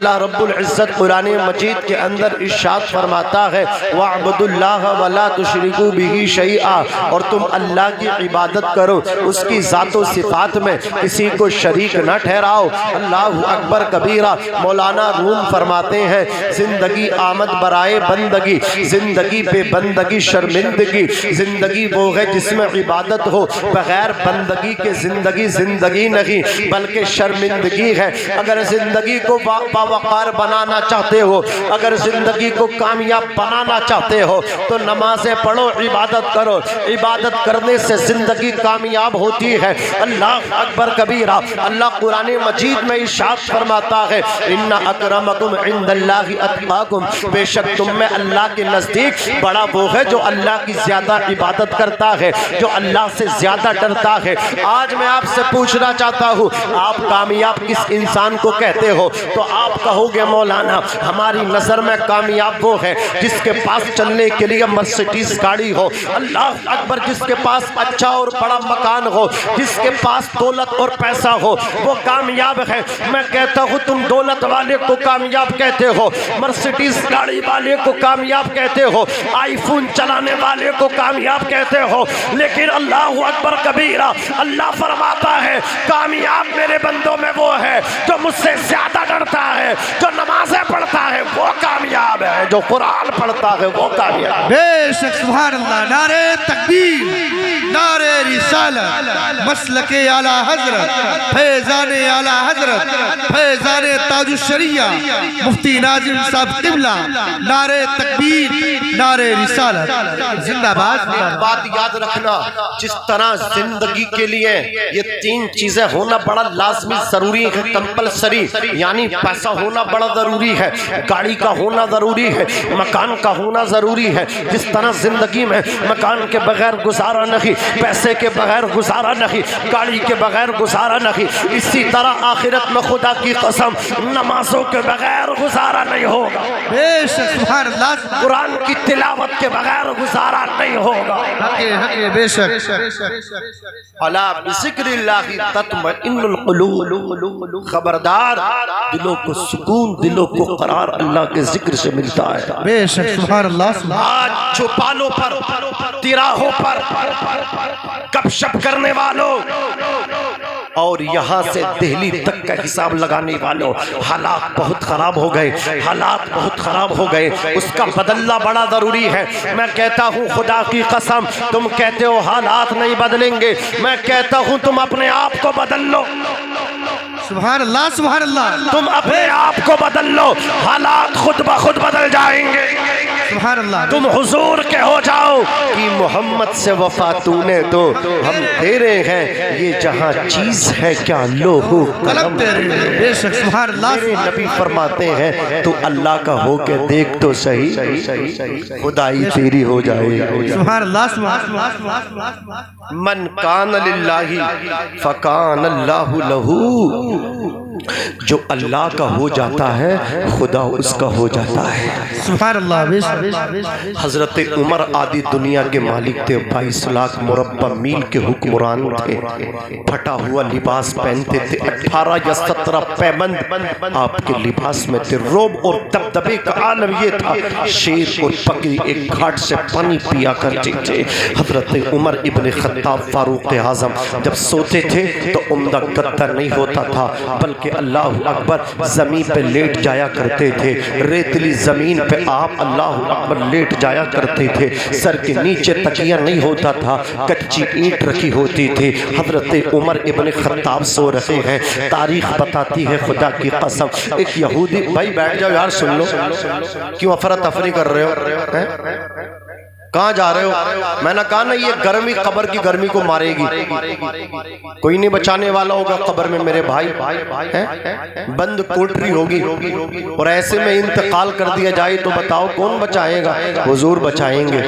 اللہ رب العزت قرآن مجید کے اندر ارشاد فرماتا ہے وَاعْبُدُوا اللَّهَ وَلَا تُشْرِكُوا بِهِ شَيْئًا، اور تم اللہ کی عبادت کرو، اس کی ذات و صفات میں کسی کو شریک نہ ٹھہراؤ۔ اللہ اکبر کبیرہ۔ مولانا روم فرماتے ہیں زندگی آمد برائے بندگی، زندگی پہ بندگی شرمندگی، زندگی وہ ہے جس میں عبادت ہو، بغیر بندگی کے زندگی زندگی نہیں بلکہ شرمندگی ہے۔ اگر زندگی کو وقار بنانا چاہتے ہو، اگر زندگی کو کامیاب بنانا چاہتے ہو تو نمازیں پڑھو، عبادت کرو۔ عبادت کرنے سے زندگی کامیاب ہوتی ہے۔ اللہ اکبر کبیرہ۔ اللہ قرآن مجید میں ارشاد فرماتا ہے ان اکرمکم عند اللہ اتقاکم، بے شک تم میں اللہ کے نزدیک بڑا وہ ہے جو اللہ کی زیادہ عبادت کرتا ہے، جو اللہ سے زیادہ ڈرتا ہے۔ آج میں آپ سے پوچھنا چاہتا ہوں آپ کامیاب کس انسان کو کہتے ہو؟ تو آپ کہو گے مولانا ہماری نظر میں کامیاب وہ ہے جس کے پاس چلنے کے لیے مرسیڈیز گاڑی ہو، اللہ اکبر، جس کے پاس اچھا اور بڑا مکان ہو، جس کے پاس دولت اور پیسہ ہو، وہ کامیاب ہے۔ میں کہتا ہوں تم دولت والے کو کامیاب کہتے ہو، مرسیڈیز گاڑی والے کو کامیاب کہتے ہو، آئی فون چلانے والے کو کامیاب کہتے ہو، لیکن اللہ اکبر کبیرہ، اللہ فرماتا ہے کامیاب میرے بندوں میں وہ ہے جو مجھ سے زیادہ ڈرتا ہے، جو نمازیں پڑھتا ہے وہ کامیاب ہے، جو قرآن پڑھتا ہے وہ کامیاب ہے۔ بے شک سبحان اللہ۔ نعرہ تکبیر، نعرہ رسالت، مسلک اعلی حضرت، فیضان اعلی حضرت، فیضان تاج الشریعہ مفتی ناظم صاحب قبلہ، نعرہ تکبیر، نعرہ رسالت، زندہ باد۔ بات یاد رکھنا، جس طرح زندگی کے لیے یہ تین چیزیں ہونا بڑا لازمی ضروری ہے، کمپلسری، یعنی پیسہ ہونا بڑا ضروری ہے، گاڑی کا ہونا ضروری ہے، مکان کا ہونا ضروری ہے۔ جس طرح زندگی میں مکان کے بغیر گزارا نہیں، پیسے کے بغیر گزارا نہیں، گاڑی کے بغیر گزارا نہیں، اسی طرح آخرت میں خدا کی قسم نمازوں کے بغیر گزارا نہیں ہوگا، بے شک سبحان اللہ۔ قرآن کی تلاوت کے بغیر گزارا نہیں ہوگا۔ بے شک۔ الا بذکر اللہ تطمئن القلوب، خبردار دلوں کو سکون، دلوں کو قرار اللہ کے ذکر سے ملتا ہے۔ بے شک سبحان اللہ۔ آج چوپالوں پر، تراہوں پر، گپ شپ کرنے والوں اور یہاں سے دہلی تک کا حساب لگانے والوں، حالات بہت خراب ہو گئے، حالات بہت خراب ہو گئے، اس کا بدلنا بڑا ضروری ہے۔ میں کہتا ہوں خدا کی قسم، تم کہتے ہو حالات نہیں بدلیں گے، میں کہتا ہوں تم اپنے آپ کو بدل لو، سبحان اللہ سبحان اللہ۔ تم اپنے آپ کو بدل لو، حالات خود بخود بدل جائیں گے۔ سبحان اللہ۔ تم حضور کے ہو جاؤ کہ محمد سے وفا تو نے تو ہم تیرے ہیں، یہ جہاں چیز ہے کیا لوہو قلم تیرے۔ بے شک سبحان اللہ۔ میرے نبی فرماتے ہیں تو اللہ کا ہو کے دیکھ تو صحیح، خدائی تیری ہو جائے۔ سبحان اللہ سبحان اللہ۔ من کان للہ فکان اللہ لہو، جو اللہ کا ہو جاتا ہے خدا اس کا ہو جاتا ہے۔ سبحان اللہ۔ حضرت عمر آدھی دنیا کے مالک تھے، 22 لاکھ مربع میل کے حکمران تھے، پھٹا ہوا لباس پہنتے تھے، 18 یا 17 پیبند آپ کے لباس میں تھے، روب اور دبدبے کا عالم یہ تھا، شیر اور بکری ایک گھاٹ سے پانی پیا کرتے تھے۔ حضرت عمر ابن خطاب فاروق اعظم جب سوتے تھے تو عمدہ گدر نہیں ہوتا تھا بلکہ اللہ اکبر زمین پہ لیٹ جایا کرتے تھے، ریتلی زمین پہ آپ اللہ اکبر لیٹ جایا کرتے تھے، سر کے نیچے تکیہ نہیں ہوتا تھا، کچی اینٹ رکھی ہوتی تھی۔ حضرت عمر ابن خطاب سو رہے ہیں، تاریخ بتاتی ہے خدا کی قسم، ایک یہودی، بھائی بیٹھ جاؤ یار سن لو، کیوں افراتفری کر رہے ہو؟ کہاں جا رہے ہو؟ میں نے کہا نا یہ گرمی قبر کی گرمی کو مارے گی، کوئی نہیں بچانے والا ہوگا قبر میں میرے بھائی، بند کوٹری ہوگی اور ایسے میں انتقال کر دیا جائے تو بتاؤ کون بچائے گا؟ حضور بچائیں گے،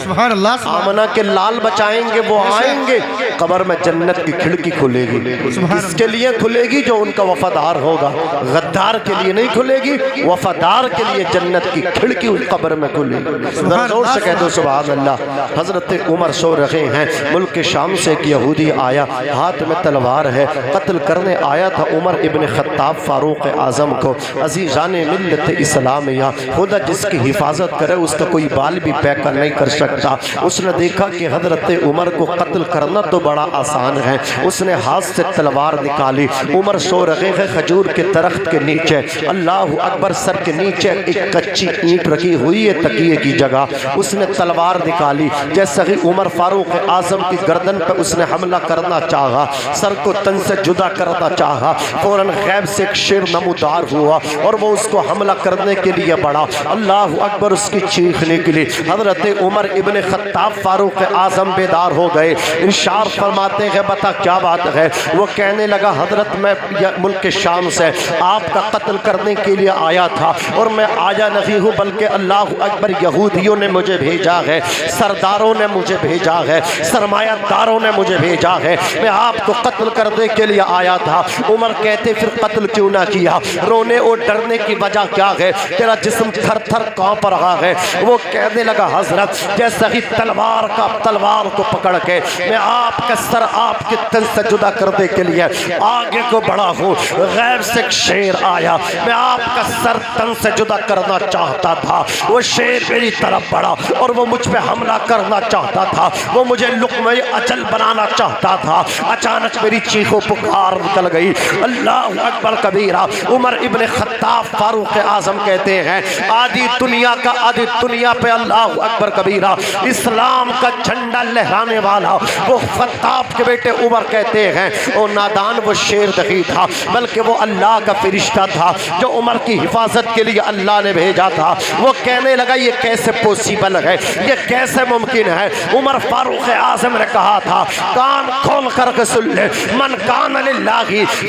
سبحان اللہ۔ آمنہ کے لال بچائیں گے، وہ آئیں گے، قبر میں جنت کی کھڑکی کھلے گی، اس کے لیے کھلے گی جو ان کا وفادار ہوگا، غدار کے لیے نہیں کھلے گی، وفادار کے لیے جنت کی کھڑکی اس قبر میں کھلے گی۔ زور سے کہہ دو سبحان اللہ۔ حضرت عمر سو رہے ہیں، ملک شام سے ایک یہودی آیا، ہاتھ میں تلوار ہے، قتل کرنے آیا تھا عمر ابن خطاب فاروق اعظم کو۔ عزیزان ملت اسلامیہ، خدا جس کی حفاظت کرے اس کا کوئی بال بھی پیکر نہیں کر سکتا۔ اس نے دیکھا کہ حضرت عمر کو قتل کرنا تو بڑا آسان ہے، اس نے ہاتھ سے تلوار نکالی۔ عمر سو رہے ہیں کھجور کے درخت کے نیچے، اللہ اکبر، سر کے نیچے ایک کچی اینٹ رکھی ہوئی ہے تکیے کی جگہ، اس نے تلوار نکالی۔ جیسے ہی عمر فاروق اعظم کی گردن پہ اس نے حملہ کرنا چاہا، سر کو تن سے جدا کرنا چاہا، فوراً غیب سے ایک شیر نمودار ہوا اور وہ اس کو حملہ کرنے کے لیے بڑھا۔ اللہ اکبر، اس کی چیخ نکلی۔ حضرت عمر ابن خطاب فاروق اعظم بیدار ہو گئے، ارشاد فرماتے ہیں بتا کیا بات ہے؟ وہ کہنے لگا حضرت میں ملک شام سے آپ کا قتل کرنے کے لیے آیا تھا اور میں آیا نہیں ہوں بلکہ اللہ اکبر یہودیوں نے مجھے بھیجا ہے، سرداروں نے مجھے بھیجا ہے، سرمایہ داروں نے مجھے بھیجا ہے، میں آپ کو قتل کرنے کے لیے آیا تھا۔ عمر کہتے پھر قتل کیوں نہ کیا؟ رونے اور ڈرنے کی وجہ کیا ہے؟ تیرا جسم تھر تھر کانپ رہا ہے۔ وہ کہنے لگا حضرت جیسا ہی تلوار کو پکڑ کے میں آپ کا سر آپ کے تن سے جدا کرنے کے لیے آگے کو بڑھا ہوں، غیب سے ایک شیر آیا، میں آپ کا سر تن سے جدا کرنا چاہتا تھا، وہ شیر میری طرف بڑھا اور وہ مجھ پہ حملہ کرنا چاہتا تھا، وہ مجھے لقمہ اجل بنانا چاہتا تھا۔ اچانک میری چیخ و پکار نکل گئی، اللہ اکبر کبیرہ۔ عمر ابن خطاب فاروق اعظم کہتے ہیں آدھی دنیا پہ اللہ اکبر کبیرہ اسلام کا جھنڈا لہرانے والا وہ خطاب کے بیٹے عمر کہتے ہیں وہ نادان وہ شیر نہیں تھا بلکہ وہ اللہ کا فرشتہ تھا جو عمر کی حفاظت کے لیے اللہ نے بھیجا تھا۔ وہ کہنے لگا یہ کیسے پوسیبل ہے، یہ کیسے ممکن ہے؟ عمر فاروق اعظم نے کہا تھا کان کھول کر کے سن لے، من کان للہ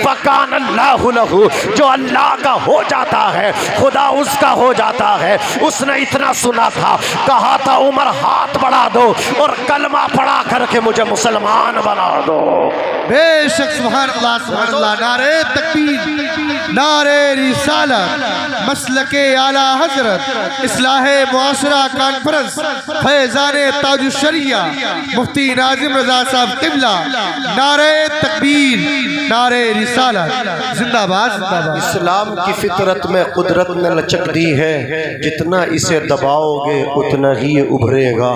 فکان اللہ لہ، جو اللہ کا ہو جاتا ہے خدا اس کا ہو جاتا ہے۔ اس نے اتنا سنا تھا، کہا تھا عمر ہاتھ بڑھا دو اور کلمہ پڑھا کر کے مجھے مسلمان بنا دو۔ بے شک سبحان اللہ، نعرہ تکبیر، نعرہ رسالت، مسلک اعلی حضرت اصلاح معاشرہ کانفرنس، فیضان تاج الشریعہ مفتی ناظم رضا صاحب قبلہ، نعرہ تکبیر، نعرہ رسالت، زندہ باد زندہ باد۔ اسلام کی فطرت میں قدرت نے لچک دی ہے، جتنا اسے دباؤ گے اتنا ہی ابھرے گا۔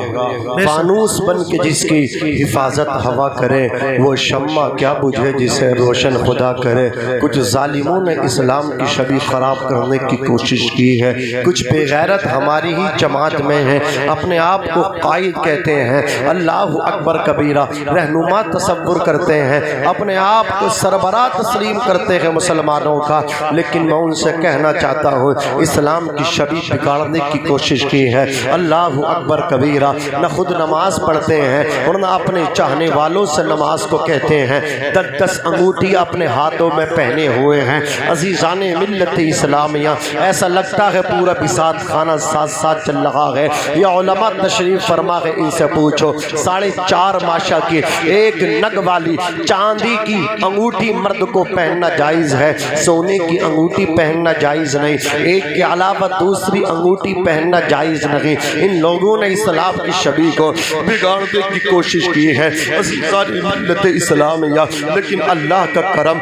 فانوس بن کے جس کی حفاظت ہوا کرے وہ شمع کیا بجھے جسے روشن خدا کرے۔ کچھ ظالموں نے اسلام کی شبیہ خراب کرنے کی کوشش کی ہے، کچھ بے غیرت ہماری ہی جماعت میں ہیں، اپنے آپ کو قائد کہتے ہیں، اللہ اکبر کبیرہ، رہنما تصور کرتے ہیں، اپنے آپ کو سربراہ تسلیم کرتے ہیں مسلمانوں کا، لیکن میں ان سے کہنا چاہتا ہوں اسلام کی شبیہ بگاڑنے کی کوشش کی ہے۔ اللہ اکبر کبیرہ، نہ خود نماز پڑھتے ہیں اور نہ اپنے چاہنے والوں سے نماز کو کہتے ہیں، 10 انگوٹھی اپنے ہاتھوں میں پہنے ہوئے ہیں۔ عزیزان ملت اسلامیہ، ایسا لگتا ہے پورا بساط خانہ ساتھ ساتھ چل رہا ہے۔ یہ علماء تشریف فرما ہے، ان سے پوچھو 4.5 ماشا کی ایک نگ والی چاندی کی انگوٹھی مرد کو پہننا جائز ہے، سونے کی انگوٹھی پہننا جائز نہیں، ایک کے علاوہ دوسری انگوٹھی پہننا جائز نہیں۔ ان لوگوں نے اسلام کی شبیہ کو بگاڑنے کی کوشش کی ہے عزیزان ملت اسلامیہ، لیکن اللہ کا کرم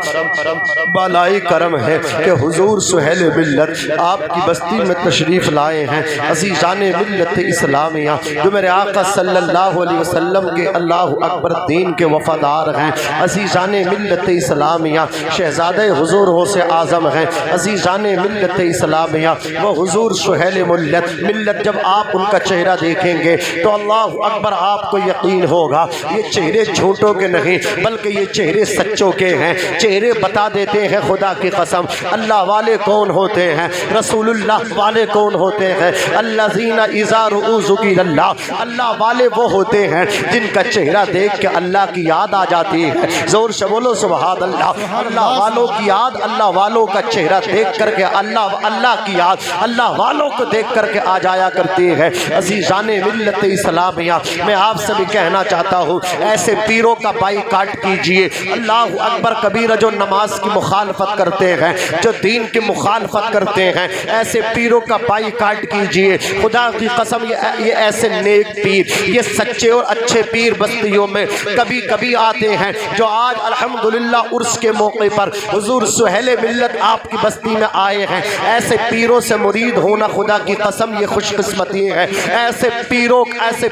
بالائی کرم ہے کہ حضور سہیل ملت آپ کی بستی میں تشریف لائے ہیں۔ عزیزان ملت اسلامیہ جو میرے آقا صلی اللہ علیہ وسلم کے اللہ اکبر دین کے وفادار ہیں، عزیزان ملت اسلامیہ شہزادہ حضور غوث اعظم ہیں، عزیزان ملت اسلامیہ وہ حضور سہیل ملت جب آپ ان کا چہرہ دیکھیں گے تو اللہ اکبر آپ کو یقین ہوگا یہ چہرے جھوٹوں کے نہیں بلکہ یہ چہرے سچوں کے ہیں۔ چہرے بتا دیتے ہیں خدا کی قسم اللہ والے کون ہوتے ہیں، رسول اللہ والے کون ہوتے ہیں، الذین اذا رؤوا ذکر اللہ، اللہ والے وہ ہوتے ہیں جن کا چہرہ دیکھ کے اللہ کی یاد آ جاتی ہے۔ زور سے بولو سبحان اللہ۔ اللہ والوں کی یاد، اللہ والوں کا چہرہ دیکھ کر کے اللہ کی یاد اللہ والوں کو دیکھ کر کے آ جایا کرتی ہے۔ عزیزان ملت اسلامیہ میں آپ سے بھی کہنا چاہتا ہوں ایسے پیروں کا بائیکاٹ کیجئے، اللہ اکبر کبیرہ جو نماز کی مخالفت کرتے ہیں ہیں جو دین کی مخالفت کرتے ہیں، ایسے پیروں کا بائیکاٹ کیجئے۔ خدا کی قسم یہ ایسے نیک پیر، یہ سچے اور اچھے پیر بستیوں میں کبھی کبھی آتے ہیں، جو آج الحمدللہ عرس کے موقع پر حضور سہیل ملت آپ کی بستی میں آئے ہیں۔ ایسے پیروں سے مرید ہونا خدا کی قسم یہ خوش قسمتی ہے۔ ایسے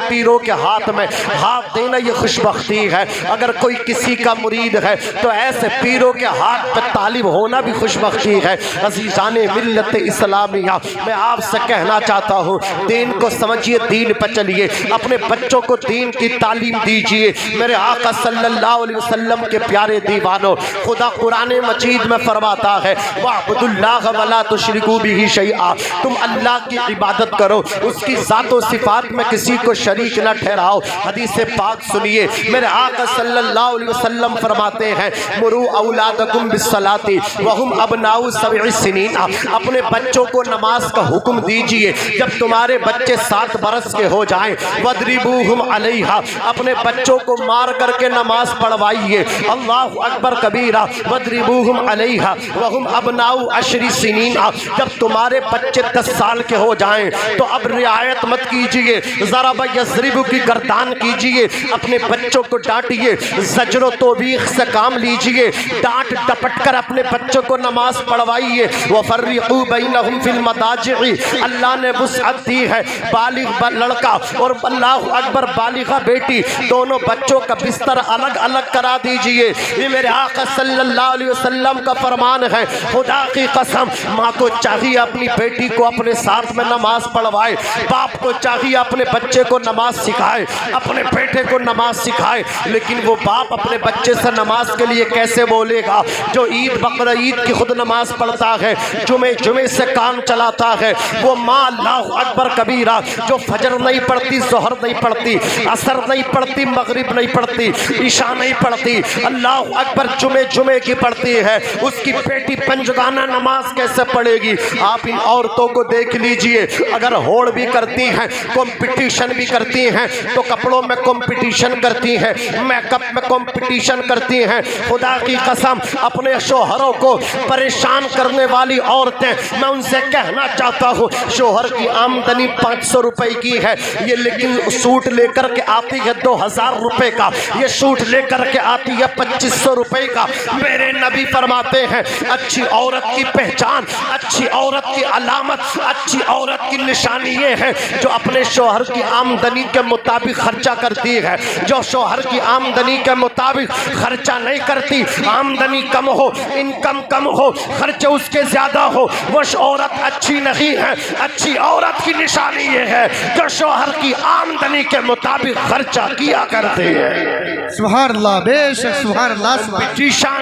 پیروں کے ہاتھ میں ہاتھ دینا یہ خوش بختی ہے۔ اگر کوئی کسی کا مرید ہے تو ایسے پیروں کے ہاتھ پہ طالب ہونا بھی خوش بختی ہے۔ عزیزان ملت اسلامیہ، میں آپ سے کہنا چاہتا ہوں، دین کو سمجھیے، دین پہ چلیے، اپنے بچوں کو دین کی تعلیم دیجئے۔ میرے آقا صلی اللہ علیہ وسلم کے پیارے دیوانوں، خدا قرآن مجید میں فرماتا ہے وَاعْبُدُوا اللَّهَ وَلَا تُشْرِكُوا بِهِ شَيْئًا، تم اللہ کی عبادت کرو، اس کی ذات و صفات میں کسی کو شریک نہ ٹھہراؤ۔ حدیث پاک سنیے، میرے آقا صلی اللہ علیہ وسلم فرماتے ہیں مُرُوا أَوْلَادَكُمْ بِالصَّلَاةِ وَهُمْ أَبْنَاءُ سَبْعِ سِنِينَ، اپنے بچوں کو نماز کا حکم دیجئے جب تمہارے بچے 7 برس کے ہو جائیں۔ وَاضْرِبُوهُمْ عَلَيْهَا، اپنے بچوں کو مار کر کے نماز پڑھوائیے۔ اللہ اکبر کبیرہ۔ وَاضْرِبُوهُمْ عَلَيْهَا وَهُمْ أَبْنَاءُ 10 سِنِينَ، جب تمہارے بچے 10 سال کے ہو جائیں تو اب رعایت مت کیجئے، ضرب یضرب کی گردان کیجئے، اپنے بچوں کو ڈانٹیے، زجر و توبیخ سے کام لیجئے، ڈانٹ ڈپٹ کر اپنے بچوں کو نماز پڑھوائیے۔ وَفَرِّقُوا بَيْنَهُمْ فِي الْمَضَاجِعِ، اللہ نے وسعت دی ہے، بالغ لڑکا اور اللہ اکبر بالغہ بیٹی دونوں بچوں کا بستر الگ الگ کرا دیجئے۔ یہ میرے آقا صلی اللہ علیہ وسلم کا فرمان ہے۔ خدا کی قسم، ماں کو چاہیے اپنی بیٹی کو اپنے ساتھ میں نماز پڑھوائے، باپ کو چاہیے اپنے بچے کو نماز سکھائے، اپنے بیٹے کو نماز سکھائے، لیکن وہ باپ اپنے بچے سے نماز کے لیے کیسے بولے گا جو عید بقر عید کی خود نماز پڑھتا ہے، جمعے سے کام چلاتا ہے؟ وہ ماں اللہ اکبر کبیرہ جو فجر نہیں پڑھتی، ظہر نہیں پڑھتی، عصر نہیں پڑھتی، مغرب نہیں پڑھتی، عشاء نہیں پڑھتی، اللہ اکبر جمعے کی پڑھتی ہے، اس کی بیٹی پنجگانہ نماز کیسے پڑھے گی؟ آپ ان عورتوں کو دیکھ لیجئے، اگر ہوڑ بھی کرتی ہیں، کمپٹیشن بھی کرتی ہیں، تو کپڑوں میں کمپٹیشن کرتی ہیں، میک اپ میں کمپٹیشن کرتی ہیں۔ خدا کی قسم، اپنے شوہروں کو پریشان کرنے والی عورتیں، میں ان سے کہنا چاہتا ہوں، شوہر کی آمدنی 500 روپے کی ہے، یہ لیکن سوٹ لے کر کے آتی ہے 2000 روپے کا، یہ سوٹ لے کر کے آتی ہے 2500 روپے کا۔ میرے نبی فرماتے ہیں اچھی عورت کی پہچان، اچھی عورت کی علامت، اچھی عورت کی نشانی یہ ہے جو اپنے شوہر کی آمدنی کے مطابق خرچہ کرتی ہے۔ جو شوہر کی آمدنی کے مطابق خرچہ نہیں کرتی، آمدنی کم ہو، انکم کم ہو، خرچے اس کے زیادہ ہو، وہ عورت اچھی نہیں ہے۔ اچھی عورت کی نشانی یہ ہے جو شوہر کی آمدنی کے مطابق خرچہ کیا کرتے ہیں۔ سبحان اللہ، بے شک سبحان اللہ۔ کمپٹیشن،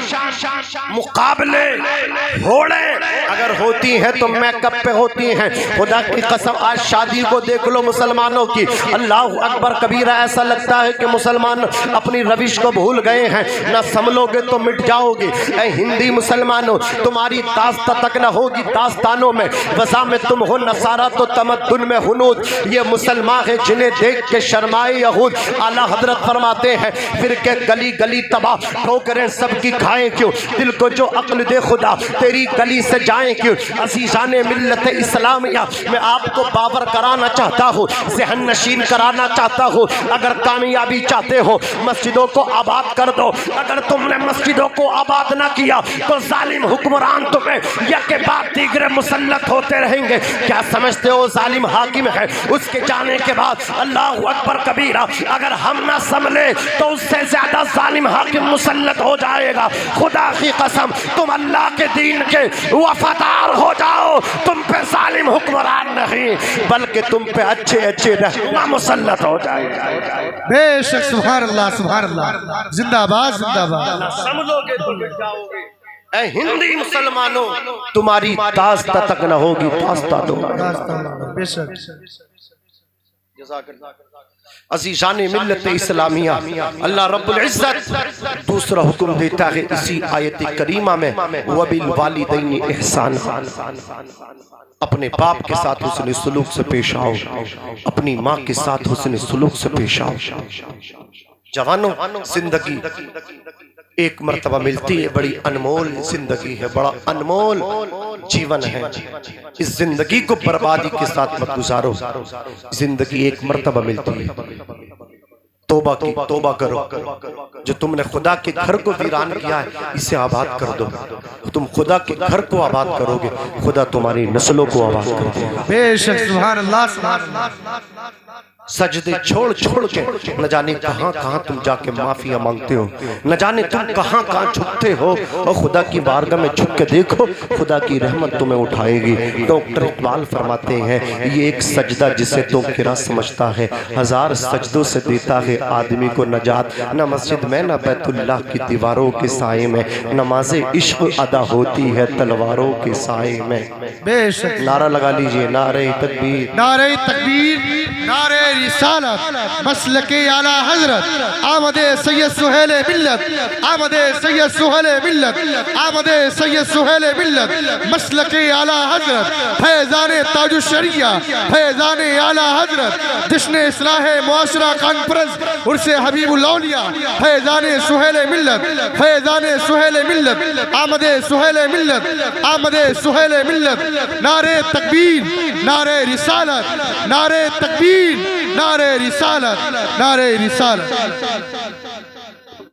مقابلے، ہوڑے اگر ہوتی ہیں تو میک اپ پہ ہوتی ہیں۔ خدا کی قسم، آج شادی کو دیکھ لو مسلمانوں کی، اللہ اکبر کبیرہ، ایسا لگتا ہے کہ مسلمان اپنی روش کو بھول گئے ہیں، نہ سنبھلو گے تو مٹ جاؤ گے۔ اے ہندی مسلمانوں، تمہاری داستہ تک نہ ہوگی داستانوں میں، وضع میں تم ہو نصارہ تو تمدن میں ہنود۔ یہ مسلمان ہے جنہیں دیکھ کے شرمائے یہود۔ اعلیٰ حضرت فرماتے ہیں پھر کہ گلی گلی تباہ ٹھوکریں سب کی کھائیں کیوں، دل کو جو عقل دے خدا تیری گلی سے جائیں کیوں۔ عزیزان ملت اسلامیہ، میں آپ کو باور کرانا چاہتا ہوں، ذہن نشین کرانا چاہتا ہوں، اگر کامیابی چاہتے ہو مسجدوں کو آباد کر دو۔ اگر تم نے مسجدوں کو آباد نہ کیا تو ظالم حکمران تمہیں یک کے بعد دیگر مسلط ہوتے رہیں گے۔ کیا سمجھتے ہو ظالم حاکم ہے، اس کے جانے کے بعد اللہ اکبر کبیرہ، اگر ہم نہ سنبھلے تو اس سے زیادہ ظالم حاکم مسلط ہو جائے گا۔ خدا کی قسم، تم اللہ کے دین کے وفادار ہو جاؤ، تم پہ ظالم حکمران نہیں بلکہ تم پہ اچھے اچھے رہنما مسلط ہو جائے گا۔ بے شک سبحان اللہ سبحان اللہ، زندہ باد زندہ باد۔ سمجھو گے تو مٹ جاؤ گے۔ اے ہندی مسلمانوں، تمہاری داستہ تک نہ ہوگی داستہ تمہاری۔ بے شک۔ عزیزان ملت اسلامیہ، اللہ رب العزت دوسرا حکم دیتا ہے اسی آیت کریمہ میں، وَبِالْوَالِدَيْنِ إِحْسَانًا، اپنے باپ کے ساتھ حسن سلوک سے پیش آؤ، اپنی ماں کے ساتھ حسن سلوک سے پیش آؤ۔ جوانوں، زندگی ایک مرتبہ ملتی ہے، بڑی انمول زندگی ہے، بڑا انمول جیون ہے۔ اس زندگی کو بربادی کے ساتھ مت گزارو، زندگی ایک مرتبہ ملتی ہے۔ توبہ کی توبہ کرو، جو تم نے خدا کے گھر کو ویران کیا ہے اسے آباد کر دو۔ تم خدا کے گھر کو آباد کرو گے، خدا تمہاری نسلوں کو آباد کر دے گا۔ بے شک سبحان اللہ سبحان اللہ۔ سجدے چھوڑ چھوڑ کے نہ جانے کہاں کہاں تم جا کے معافیاں مانگتے ہو، نہ جانے تم کہاں کہاں جھکتے ہو، اور خدا کی بارگاہ میں جھک کے دیکھو، خدا کی رحمت تمہیں اٹھائے گی۔ ڈاکٹر اقبال فرماتے ہیں یہ ایک سجدہ جسے تو کرا سمجھتا ہے، ہزار سجدوں سے دیتا ہے آدمی کو نجات۔ نہ مسجد میں نہ بیت اللہ کی دیواروں کے سائے میں، نماز عشق ادا ہوتی ہے تلواروں کے سائے میں۔ بے شک نعرہ لگا لیجئے، نعرہ تکبیر، نعرہ تکبیر، نعرہ رسالت، مسلک اعلی حضرت آمد سید سہیل ملت، آمد سید سہیل ملت، آمد سید سہیل ملت، مسلک اعلی حضرت فیضان تاج الشریعہ، فیضان اعلی حضرت جشن اصلاح معاشرہ کانفرنس عرس حبیب الاولیاء، فیضان سہیل ملت، فیضان سہیل ملت، آمد سہیل ملت، آمد سہیل ملت۔ نعرہ تکبیر، نعرہ رسالت، نعرہ تکبیر، نعرہ رسالت، نعرہ رسالت۔